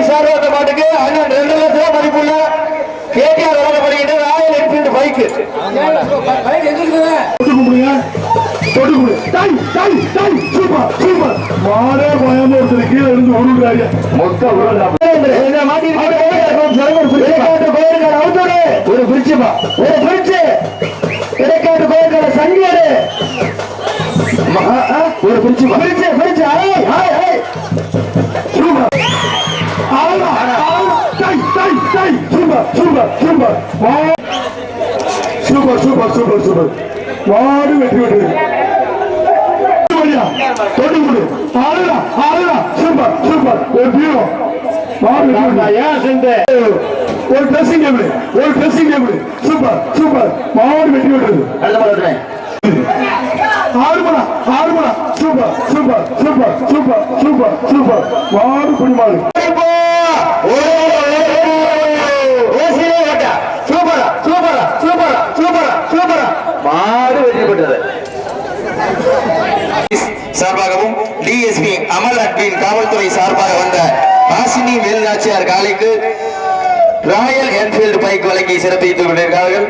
சார்பு அந்த மாட்டுக்கு அண்ணன் 2 லட்சம் ரூபாய் மதிப்புள்ள கேடிஆர் வழங்கப்படுகின்ற ராயல் என்ஃபீல்டு பைக். மாடே கோயம்புத்தூர் கீழே இருந்து உருள்றாரு மொத்தம் ஒரு பிரிச்சுப்பா ஒரு பிரிச்சு கிடைக்காது கோயில்கள சங்கியடு ஒரு பிரிச்சு பிரிச்சு பிரிச்சு சூப்பர் சூப்பர் சூப்பர் சூப்பர் மாடு வெற்றி விட்டு தொட்டு ஆளுடா ஆளுடா சூப்பர் சூப்பர் ஒரு பீரோ மாடு ஒரு ட்ரெஸ்ஸிங் டேபிள் ஒரு ட்ரெஸ்ஸிங் டேபிள் சூப்பர் சூப்பர் மாடு வெற்றி விட்டுறது ஆறுமலா ஆறுமலா super super super super super super மாடு புடி மாடு சூப்பரா சூப்பரா சூப்பரா சூப்பரா சூப்பரா மாடு வெற்றி பெற்றது. சார்பாகவும் டிஎஸ்பி அமல் அட்பின் காவல்துறை சார்பாக வந்த ஹாசினி வேலுநாச்சியார் காலைக்கு ராயல் என்ஃபீல்டு பைக் வழங்கி சிறப்பித்துக் கொண்டிருக்கிறார்கள்.